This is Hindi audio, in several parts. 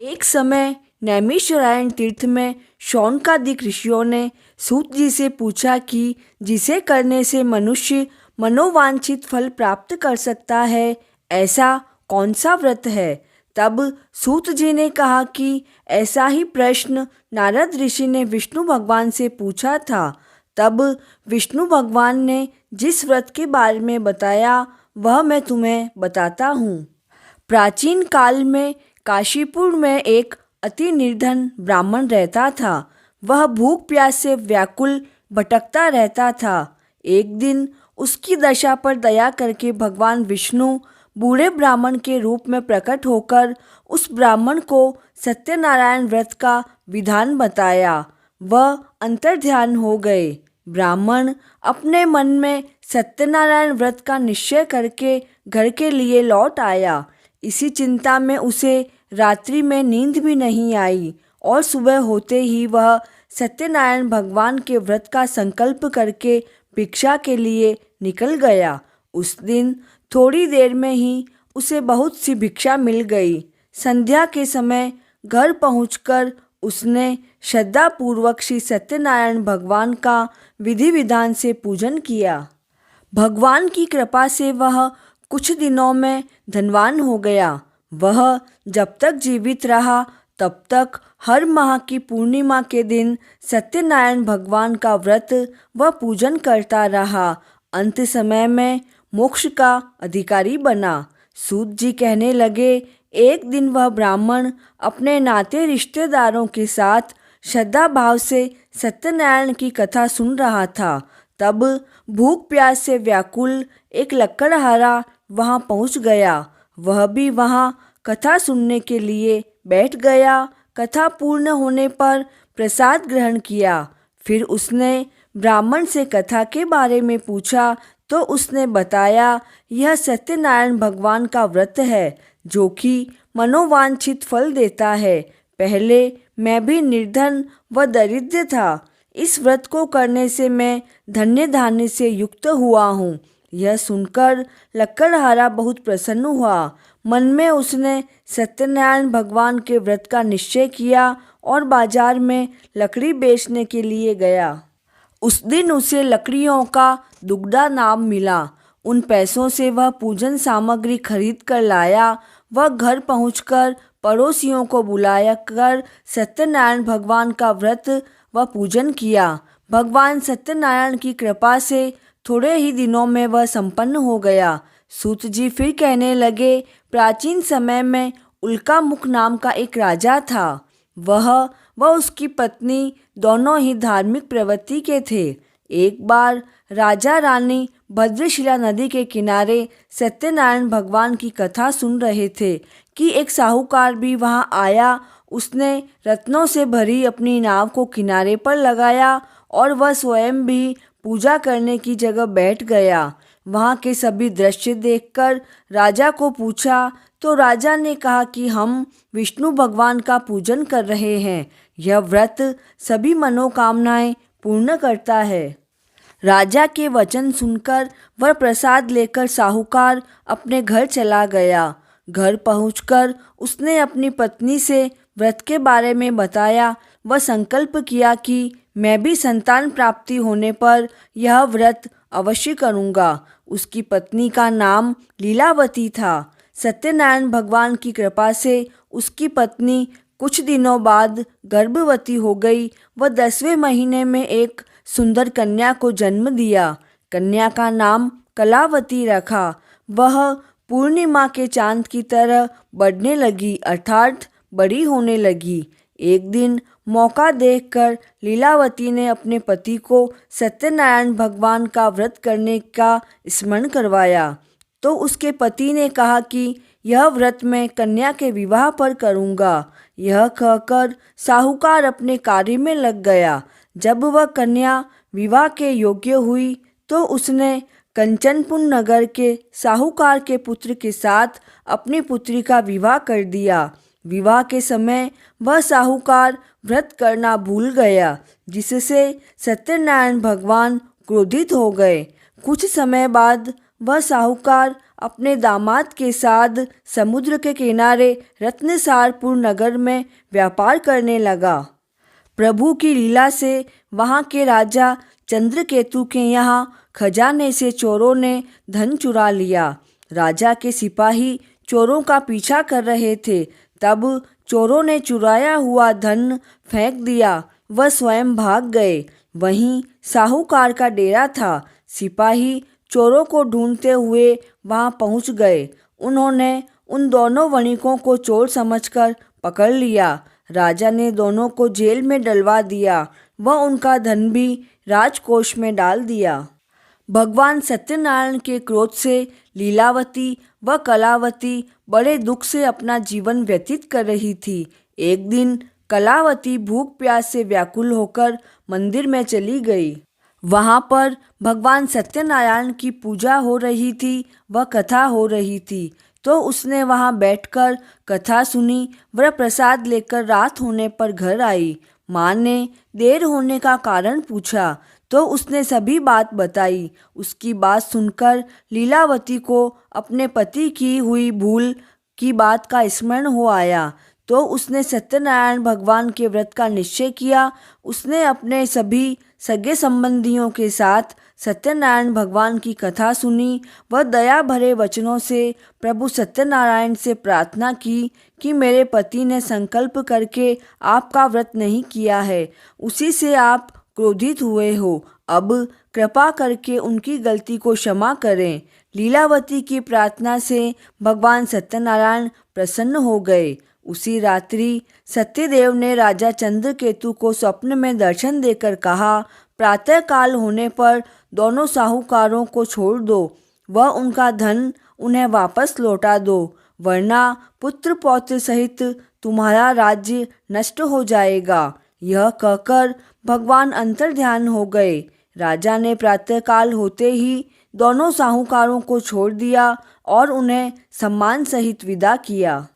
एक समय नैमिषारण्य तीर्थ में शौनकादिक ऋषियों ने सूत जी से पूछा कि जिसे करने से मनुष्य मनोवांछित फल प्राप्त कर सकता है, ऐसा कौन सा व्रत है। तब सूत जी ने कहा कि ऐसा ही प्रश्न नारद ऋषि ने विष्णु भगवान से पूछा था। तब विष्णु भगवान ने जिस व्रत के बारे में बताया वह मैं तुम्हें बताता हूँ। प्राचीन काल में काशीपुर में एक अति निर्धन ब्राह्मण रहता था। वह भूख प्यास से व्याकुल भटकता रहता था। एक दिन उसकी दशा पर दया करके भगवान विष्णु बूढ़े ब्राह्मण के रूप में प्रकट होकर उस ब्राह्मण को सत्यनारायण व्रत का विधान बताया। वह अंतर्ध्यान हो गए। ब्राह्मण अपने मन में सत्यनारायण व्रत का निश्चय करके घर के लिए लौट आया। इसी चिंता में उसे रात्रि में नींद भी नहीं आई और सुबह होते ही वह सत्यनारायण भगवान के व्रत का संकल्प करके भिक्षा के लिए निकल गया। उस दिन थोड़ी देर में ही उसे बहुत सी भिक्षा मिल गई। संध्या के समय घर पहुंचकर उसने श्रद्धापूर्वक श्री सत्यनारायण भगवान का विधि विधान से पूजन किया। भगवान की कृपा से वह कुछ दिनों में धनवान हो गया। वह जब तक जीवित रहा तब तक हर माह की पूर्णिमा के दिन सत्यनारायण भगवान का व्रत व पूजन करता रहा। अंत समय में मोक्ष का अधिकारी बना। सूत जी कहने लगे, एक दिन वह ब्राह्मण अपने नाते रिश्तेदारों के साथ श्रद्धा भाव से सत्यनारायण की कथा सुन रहा था। तब भूख प्यास से व्याकुल एक लकड़हारा वहां पहुंच गया। वह भी वहां कथा सुनने के लिए बैठ गया। कथा पूर्ण होने पर प्रसाद ग्रहण किया। फिर उसने ब्राह्मण से कथा के बारे में पूछा तो उसने बताया, यह सत्यनारायण भगवान का व्रत है जो कि मनोवांछित फल देता है। पहले मैं भी निर्धन व दरिद्र था। इस व्रत को करने से मैं धन्य धान्य से युक्त हुआ हूँ। यह सुनकर लकड़हारा बहुत प्रसन्न हुआ। मन में उसने सत्यनारायण भगवान के व्रत का निश्चय किया और बाजार में लकड़ी बेचने के लिए गया। उस दिन उसे लकड़ियों का दुगना नाम मिला। उन पैसों से वह पूजन सामग्री खरीद कर लाया। वह घर पहुंचकर पड़ोसियों को बुलाया कर सत्यनारायण भगवान का व्रत व पूजन किया। भगवान सत्यनारायण की कृपा से थोड़े ही दिनों में वह संपन्न हो गया। सूत जी फिर कहने लगे, प्राचीन समय में उल्कामुख नाम का एक राजा था। वह व उसकी पत्नी दोनों ही धार्मिक प्रवृत्ति के थे। एक बार राजा रानी भद्रशिला नदी के किनारे सत्यनारायण भगवान की कथा सुन रहे थे कि एक साहूकार भी वहां आया। उसने रत्नों से भरी अपनी नाव को किनारे पर लगाया और वह स्वयं भी पूजा करने की जगह बैठ गया। वहाँ के सभी दृश्य देखकर राजा को पूछा तो राजा ने कहा कि हम विष्णु भगवान का पूजन कर रहे हैं। यह व्रत सभी मनोकामनाएं पूर्ण करता है। राजा के वचन सुनकर वह प्रसाद लेकर साहूकार अपने घर चला गया। घर पहुंचकर उसने अपनी पत्नी से व्रत के बारे में बताया। वह संकल्प किया कि मैं भी संतान प्राप्ति होने पर यह व्रत अवश्य करूँगा। उसकी पत्नी का नाम लीलावती था। सत्यनारायण भगवान की कृपा से उसकी पत्नी कुछ दिनों बाद गर्भवती हो गई। वह 10वें महीने में एक सुंदर कन्या को जन्म दिया। कन्या का नाम कलावती रखा। वह पूर्णिमा के चांद की तरह बढ़ने लगी, अर्थात बड़ी होने लगी। एक दिन मौका देखकर लीलावती ने अपने पति को सत्यनारायण भगवान का व्रत करने का स्मरण करवाया। तो उसके पति ने कहा कि यह व्रत मैं कन्या के विवाह पर करूँगा। यह कहकर साहूकार अपने कार्य में लग गया। जब वह कन्या विवाह के योग्य हुई तो उसने कंचनपुर नगर के साहूकार के पुत्र के साथ अपनी पुत्री का विवाह कर दिया। विवाह के समय वह साहूकार व्रत करना भूल गया, जिससे सत्यनारायण भगवान क्रोधित हो गए। कुछ समय बाद वह साहूकार अपने दामाद के साथ समुद्र के किनारे रत्नसारपुर नगर में व्यापार करने लगा। प्रभु की लीला से वहाँ के राजा चंद्रकेतु के यहाँ खजाने से चोरों ने धन चुरा लिया। राजा के सिपाही चोरों का पीछा कर रहे थे, तब चोरों ने चुराया हुआ धन फेंक दिया, वह स्वयं भाग गए। वहीं साहूकार का डेरा था। सिपाही चोरों को ढूंढते हुए वहां पहुंच गए। उन्होंने उन दोनों वणिकों को चोर समझकर पकड़ लिया। राजा ने दोनों को जेल में डलवा दिया व उनका धन भी राजकोष में डाल दिया। भगवान सत्यनारायण के क्रोध से लीलावती व कलावती बड़े दुख से अपना जीवन व्यतीत कर रही थी। एक दिन कलावती भूख प्यास से व्याकुल होकर मंदिर में चली गई। वहाँ पर भगवान सत्यनारायण की पूजा हो रही थी व कथा हो रही थी, तो उसने वहाँ बैठकर कथा सुनी व प्रसाद लेकर रात होने पर घर आई। माँ ने देर होने का कारण पूछा तो उसने सभी बात बताई। उसकी बात सुनकर लीलावती को अपने पति की हुई भूल की बात का स्मरण हो आया, तो उसने सत्यनारायण भगवान के व्रत का निश्चय किया। उसने अपने सभी सगे संबंधियों के साथ सत्यनारायण भगवान की कथा सुनी व दया भरे वचनों से प्रभु सत्यनारायण से प्रार्थना की कि मेरे पति ने संकल्प करके आपका व्रत नहीं किया है, उसी से आप क्रोधित हुए हो। अब कृपा करके उनकी गलती को क्षमा करें। लीलावती की प्रार्थना से भगवान सत्यनारायण प्रसन्न हो गए। उसी रात्रि सत्यदेव ने राजा चंद्रकेतु को स्वप्न में दर्शन देकर कहा, प्रातःकाल होने पर दोनों साहूकारों को छोड़ दो व उनका धन उन्हें वापस लौटा दो, वरना पुत्र पौत्र सहित तुम्हारा राज्य नष्ट हो जाएगा। यह कहकर भगवान अंतर्ध्यान हो गए। राजा ने प्रातःकाल होते ही दोनों साहूकारों को छोड़ दिया और उन्हें सम्मान सहित विदा किया।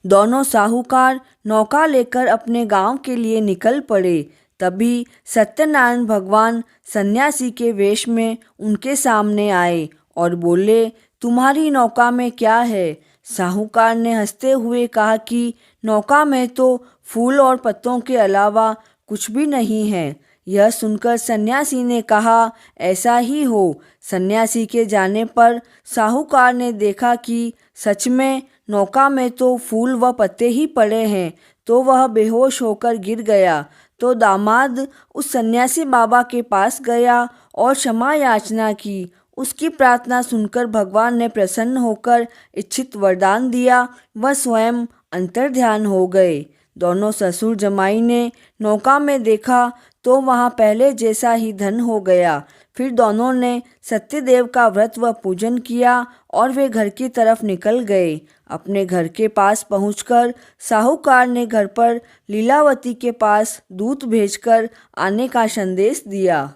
दोनों साहूकार नौका लेकर अपने गांव के लिए निकल पड़े। तभी सत्यनारायण भगवान सन्यासी के वेश में उनके सामने आए और बोले, तुम्हारी नौका में क्या है? साहूकार ने हंसते हुए कहा कि नौका में तो फूल और पत्तों के अलावा कुछ भी नहीं है। यह सुनकर सन्यासी ने कहा, ऐसा ही हो। सन्यासी के जाने पर साहूकार ने देखा कि सच में नौका में तो फूल व पत्ते ही पड़े हैं, तो वह बेहोश होकर गिर गया। तो दामाद उस सन्यासी बाबा के पास गया और क्षमा याचना की। उसकी प्रार्थना सुनकर भगवान ने प्रसन्न होकर इच्छित वरदान दिया, वह स्वयं अंतर्ध्यान हो गए। दोनों ससुर जमाई ने नौका में देखा तो वहाँ पहले जैसा ही धन हो गया। फिर दोनों ने सत्यदेव का व्रत व पूजन किया और वे घर की तरफ निकल गए। अपने घर के पास पहुंचकर साहूकार ने घर पर लीलावती के पास दूत भेजकर आने का संदेश दिया।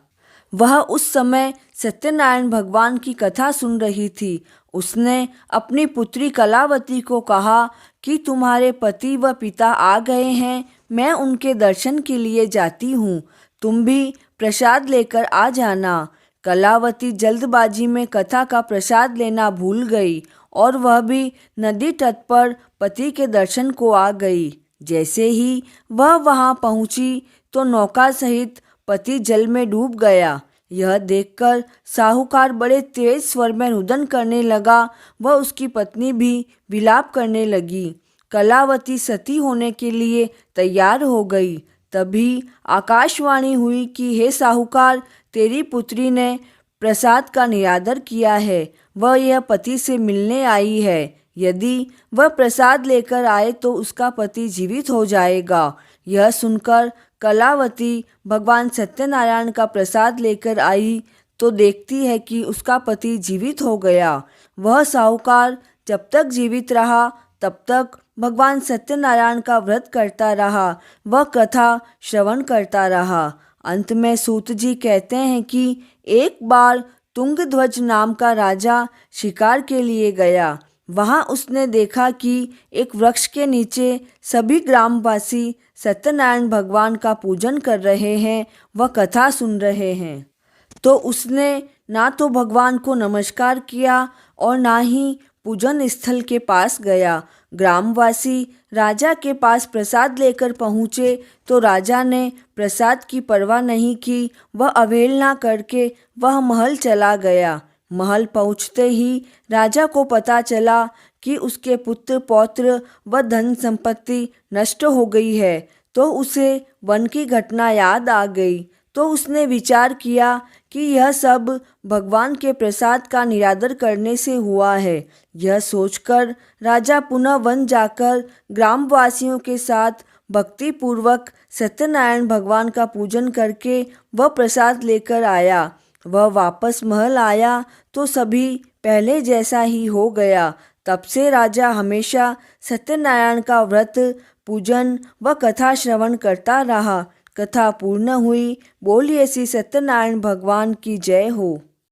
वह उस समय सत्यनारायण भगवान की कथा सुन रही थी। उसने अपनी पुत्री कलावती को कहा कि तुम्हारे पति व पिता आ गए हैं, मैं उनके दर्शन के लिए जाती हूँ, तुम भी प्रसाद लेकर आ जाना। कलावती जल्दबाजी में कथा का प्रसाद लेना भूल गई और वह भी नदी तट पर पति के दर्शन को आ गई। जैसे ही वह वहां पहुंची तो नौका सहित पति जल में डूब गया। यह देखकर साहूकार बड़े तेज स्वर में रुदन करने लगा व उसकी पत्नी भी विलाप करने लगी। कलावती सती होने के लिए तैयार हो गई। तभी आकाशवाणी हुई कि हे साहूकार, तेरी पुत्री ने प्रसाद का निरादर किया है, वह यह पति से मिलने आई है। यदि वह प्रसाद लेकर आए तो उसका पति जीवित हो जाएगा। यह सुनकर कलावती भगवान सत्यनारायण का प्रसाद लेकर आई तो देखती है कि उसका पति जीवित हो गया। वह साहूकार जब तक जीवित रहा तब तक भगवान सत्यनारायण का व्रत करता रहा, वह कथा श्रवण करता रहा। अंत में सूत जी कहते हैं कि एक बार तुंगध्वज नाम का राजा शिकार के लिए गया। वहां उसने देखा कि एक वृक्ष के नीचे सभी ग्रामवासी सत्यनारायण भगवान का पूजन कर रहे हैं व कथा सुन रहे हैं। तो उसने ना तो भगवान को नमस्कार किया और ना ही पूजन स्थल के पास गया। ग्रामवासी राजा के पास प्रसाद लेकर पहुँचे तो राजा ने प्रसाद की परवाह नहीं की। वह अवहेलना करके वह महल चला गया। महल पहुँचते ही राजा को पता चला कि उसके पुत्र पौत्र व धन संपत्ति नष्ट हो गई है। तो उसे वन की घटना याद आ गई। तो उसने विचार किया कि यह सब भगवान के प्रसाद का निरादर करने से हुआ है। यह सोचकर राजा पुनः वन जाकर ग्रामवासियों के साथ भक्तिपूर्वक सत्यनारायण भगवान का पूजन करके वह प्रसाद लेकर आया। वह वापस महल आया तो सभी पहले जैसा ही हो गया। तब से राजा हमेशा सत्यनारायण का व्रत, पूजन व कथा श्रवण करता रहा। कथा पूर्ण हुई। बोलिए श्री सत्यनारायण भगवान की जय हो।